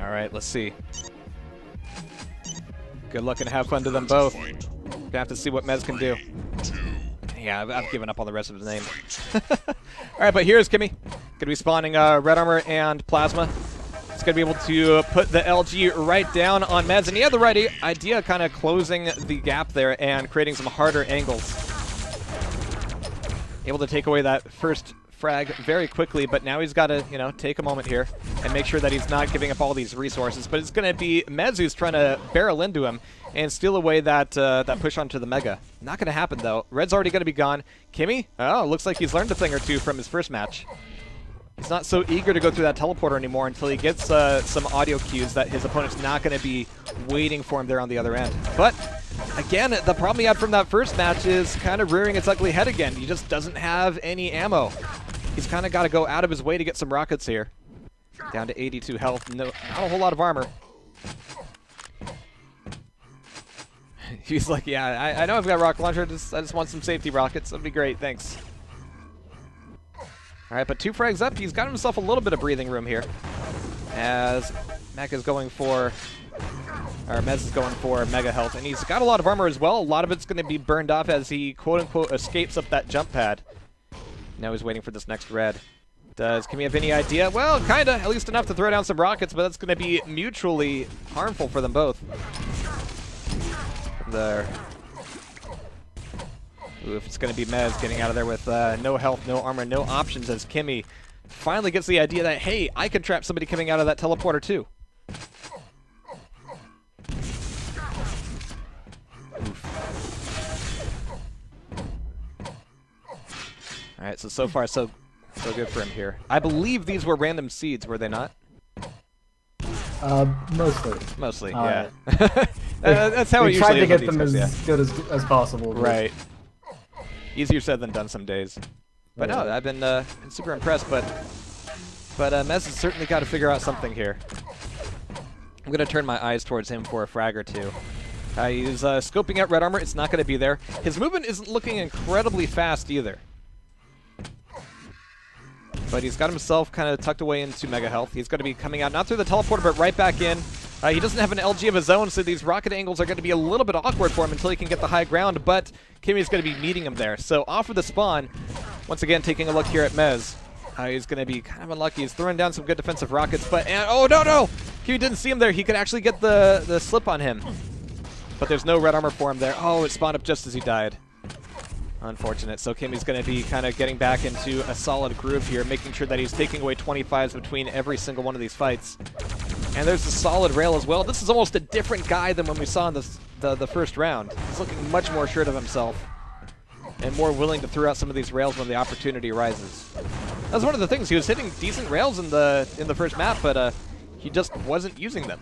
All right, let's see. Good luck and have fun to them both. Gonna have to see what Mez can do. Yeah, I've given up on the rest of his name. All right, but here's Kimi. Gonna be spawning red armor and plasma. He's gonna be able to put the LG right down on Mez, and he had the right idea, kind of closing the gap there and creating some harder angles. Able to take away that first frag very quickly, but now he's got to, you know, take a moment here and make sure that he's not giving up all these resources. But it's going to be Mez who's trying to barrel into him and steal away that that push onto the Mega. Not going to happen, though. Red's already going to be gone. Kimi? Oh, looks like he's learned a thing or two from his first match. He's not so eager to go through that teleporter anymore until he gets some audio cues that his opponent's not going to be waiting for him there on the other end. But again, the problem he had from that first match is kind of rearing its ugly head again. He just doesn't have any ammo. He's kind of got to go out of his way to get some rockets here. Down to 82 health. No, not a whole lot of armor. He's like, yeah, I know I've got rocket launcher. I just want some safety rockets. That'd be great. Thanks. All right, but 2 frags up. He's got himself a little bit of breathing room here. As Mez is going for mega health. And he's got a lot of armor as well. A lot of it's going to be burned off as he, quote-unquote, escapes up that jump pad. Now he's waiting for this next red. Does Kimi have any idea? Well, kinda. At least enough to throw down some rockets, but that's going to be mutually harmful for them both. There. Ooh, if it's going to be Mez getting out of there with no health, no armor, no options, as Kimi finally gets the idea that, hey, I can trap somebody coming out of that teleporter too. Alright, so far so good for him here. I believe these were random seeds, were they not? Mostly. Mostly, yeah. That's how it usually is. Tried to get them as good as possible. Right. Easier said than done some days. But no, I've been super impressed, but Mez has certainly got to figure out something here. I'm going to turn my eyes towards him for a frag or two. He's scoping out red armor. It's not going to be there. His movement isn't looking incredibly fast either. But he's got himself kind of tucked away into mega health. He's going to be coming out, not through the teleporter, but right back in. He doesn't have an LG of his own, so these rocket angles are going to be a little bit awkward for him until he can get the high ground, but Kimi's going to be meeting him there. So off of the spawn, once again, taking a look here at Mez. He's going to be kind of unlucky. He's throwing down some good defensive rockets, but, oh, no! Kimi didn't see him there. He could actually get the slip on him. But there's no red armor for him there. Oh, it spawned up just as he died. Unfortunate. So Kimi's going to be kind of getting back into a solid groove here, making sure that he's taking away 25s between every single one of these fights. And there's a solid rail as well. This is almost a different guy than when we saw in the first round. He's looking much more sure of himself and more willing to throw out some of these rails when the opportunity arises. That was one of the things. He was hitting decent rails in the first map, but he just wasn't using them.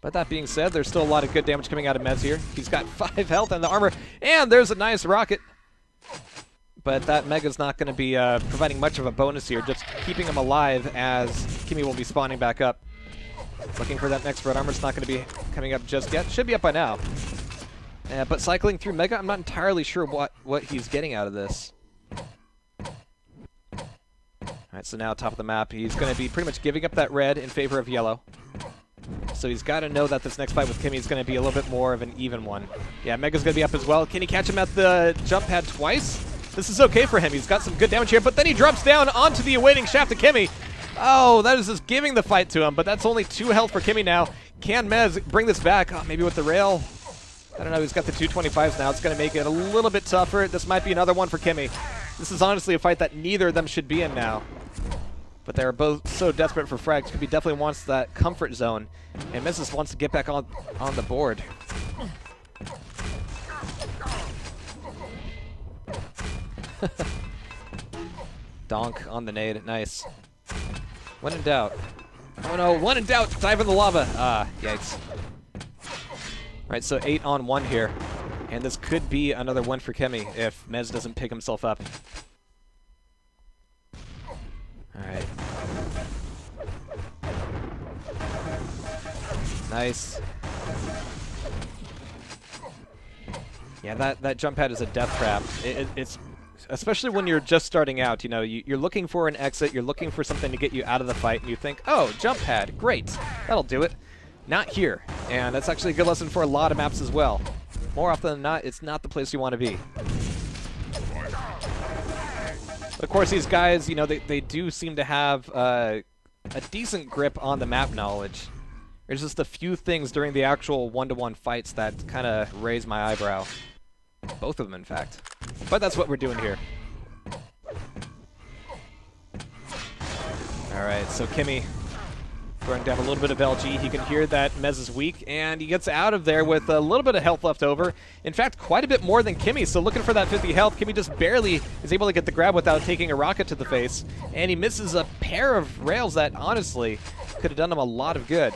But that being said, there's still a lot of good damage coming out of Mez here. He's got 5 health and the armor, and there's a nice rocket. But that Mega's not going to be providing much of a bonus here, just keeping him alive as Kimi will be spawning back up. Looking for that next red armor. It's not going to be coming up just yet. Should be up by now. But cycling through Mega, I'm not entirely sure what he's getting out of this. Alright, so now top of the map, he's going to be pretty much giving up that red in favor of yellow. So he's got to know that this next fight with Kimi is going to be a little bit more of an even one. Yeah, Mega's going to be up as well. Can he catch him at the jump pad twice? This is okay for him. He's got some good damage here, but then he drops down onto the awaiting shaft of Kimi. Oh, that is just giving the fight to him, but that's only 2 health for Kimi now. Can Mez bring this back? Oh, maybe with the rail. I don't know. He's got the 225s now. It's going to make it a little bit tougher. This might be another one for Kimi. This is honestly a fight that neither of them should be in now. But they're both so desperate for frags. Kirby definitely wants that comfort zone, and Mez just wants to get back on the board. Donk on the nade. Nice. When in doubt. Oh no, when in doubt, dive in the lava. Ah, yikes. Alright, so 8 on 1 here. And this could be another one for Kimi if Mez doesn't pick himself up. Alright. Nice. Yeah, that jump pad is a death trap. It's especially when you're just starting out. You know, you're looking for an exit, you're looking for something to get you out of the fight, and you think, oh, jump pad, great, that'll do it. Not here, and that's actually a good lesson for a lot of maps as well. More often than not, it's not the place you want to be. Of course, these guys, you know, they do seem to have a decent grip on the map knowledge. There's just a few things during the actual one-to-one fights that kind of raise my eyebrow. Both of them, in fact. But that's what we're doing here. Alright, so Kimi throwing down a little bit of LG. He can hear that Mez is weak, and he gets out of there with a little bit of health left over. In fact, quite a bit more than Kimi, so looking for that 50 health. Kimi just barely is able to get the grab without taking a rocket to the face, and he misses a pair of rails that, honestly, could have done him a lot of good.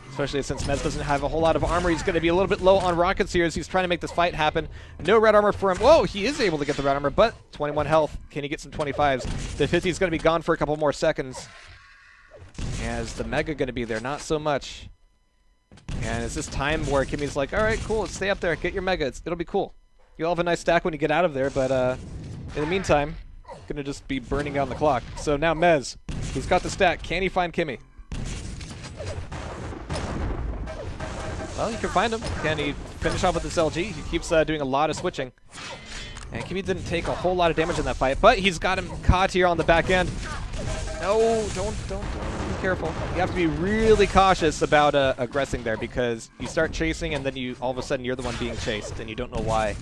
Especially since Mez doesn't have a whole lot of armor. He's going to be a little bit low on rockets here as he's trying to make this fight happen. No red armor for him. Whoa, he is able to get the red armor, but 21 health. Can he get some 25s? The 50 is going to be gone for a couple more seconds. As the Mega going to be there? Not so much. And it's this time where Kimi's like, all right, cool, let's stay up there. Get your Mega. It'll be cool. You'll have a nice stack when you get out of there, but in the meantime, going to just be burning down the clock. So now Mez, he's got the stack. Can he find Kimi? Well, you can find him. Can he finish off with this LG? He keeps doing a lot of switching. And Kimi didn't take a whole lot of damage in that fight, but he's got him caught here on the back end. No, don't be careful. You have to be really cautious about aggressing there, because you start chasing and then you all of a sudden you're the one being chased and you don't know why.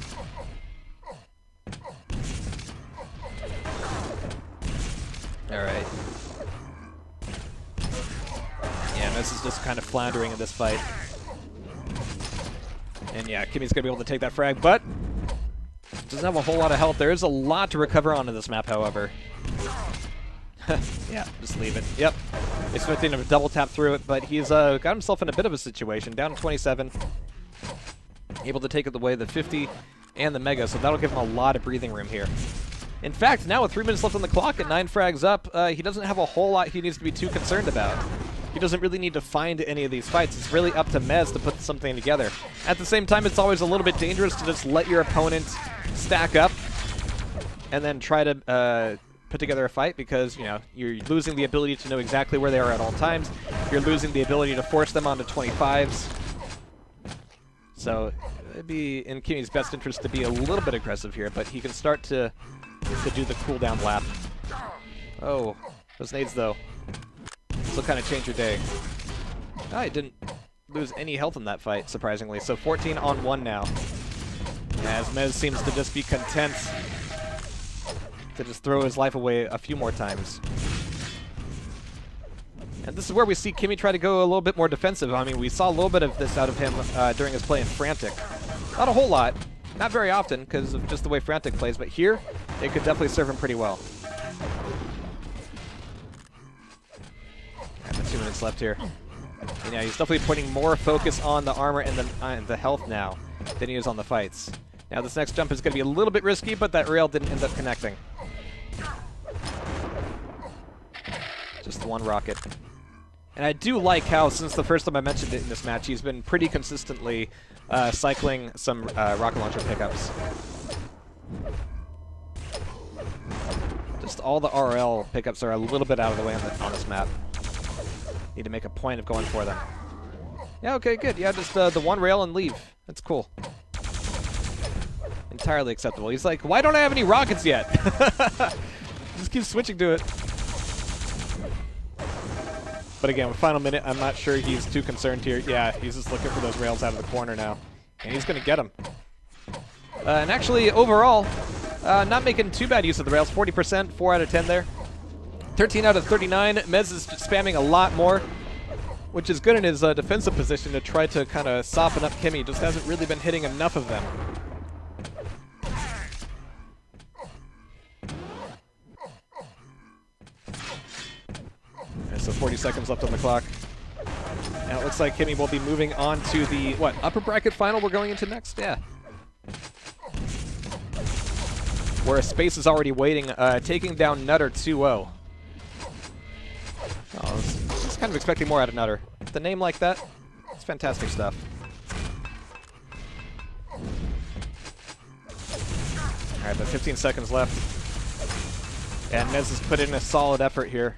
Alright. Yeah, this is just kind of floundering in this fight. And yeah, Kimi's going to be able to take that frag, but doesn't have a whole lot of health. There is a lot to recover on in this map, however. Yeah, just leave it. Yep. Expecting him to double tap through it, but he's got himself in a bit of a situation. Down 27. Able to take it away the 50 and the Mega, so that'll give him a lot of breathing room here. In fact, now with 3 minutes left on the clock and 9 frags up, he doesn't have a whole lot he needs to be too concerned about. He doesn't really need to find any of these fights. It's really up to Mez to put something together. At the same time, it's always a little bit dangerous to just let your opponent stack up and then try to put together a fight, because, you know, you're losing the ability to know exactly where they are at all times. You're losing the ability to force them onto 25s. So it'd be in Kimi's best interest to be a little bit aggressive here, but he can start to do the cooldown lap. Oh, those nades, though. This will kind of change your day. I didn't lose any health in that fight, surprisingly. So 14 on 1 now. As Mez seems to just be content to just throw his life away a few more times. And this is where we see Kimi try to go a little bit more defensive. I mean, we saw a little bit of this out of him during his play in Frantic. Not a whole lot. Not very often, because of just the way Frantic plays, but here, it could definitely serve him pretty well. 2 minutes left here. And yeah, he's definitely putting more focus on the armor and the health now than he is on the fights. Now this next jump is going to be a little bit risky, but that rail didn't end up connecting. Just one rocket. And I do like how, since the first time I mentioned it in this match, he's been pretty consistently cycling some rocket launcher pickups. Just all the RL pickups are a little bit out of the way on this map. Need to make a point of going for them. Yeah, okay, good. Yeah, just the one rail and leave. That's cool. Entirely acceptable. He's like, why don't I have any rockets yet? Just keep switching to it. But again, with final minute, I'm not sure he's too concerned here. Yeah, he's just looking for those rails out of the corner now. And he's going to get them. And actually, overall, not making too bad use of the rails. 40%, 4 out of 10 there. 13 out of 39. Mez is spamming a lot more, which is good in his defensive position to try to kind of soften up Kimi. Just hasn't really been hitting enough of them. And so 40 seconds left on the clock. Now it looks like Kimi will be moving on to the, what, upper bracket final we're going into next? Yeah. Where Space is already waiting, taking down Nutter 2-0. Oh, I was kind of expecting more out of Nutter. With a name like that, it's fantastic stuff. Alright, but 15 seconds left. And Mez has put in a solid effort here.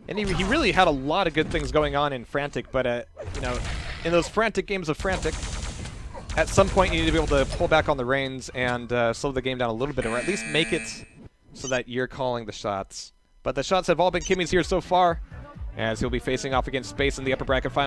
And he really had a lot of good things going on in Frantic, but, you know, in those Frantic games of Frantic, at some point you need to be able to pull back on the reins and slow the game down a little bit, or at least make it so that you're calling the shots. But the shots have all been Kimi's here so far, as he'll be facing off against Space in the upper bracket final.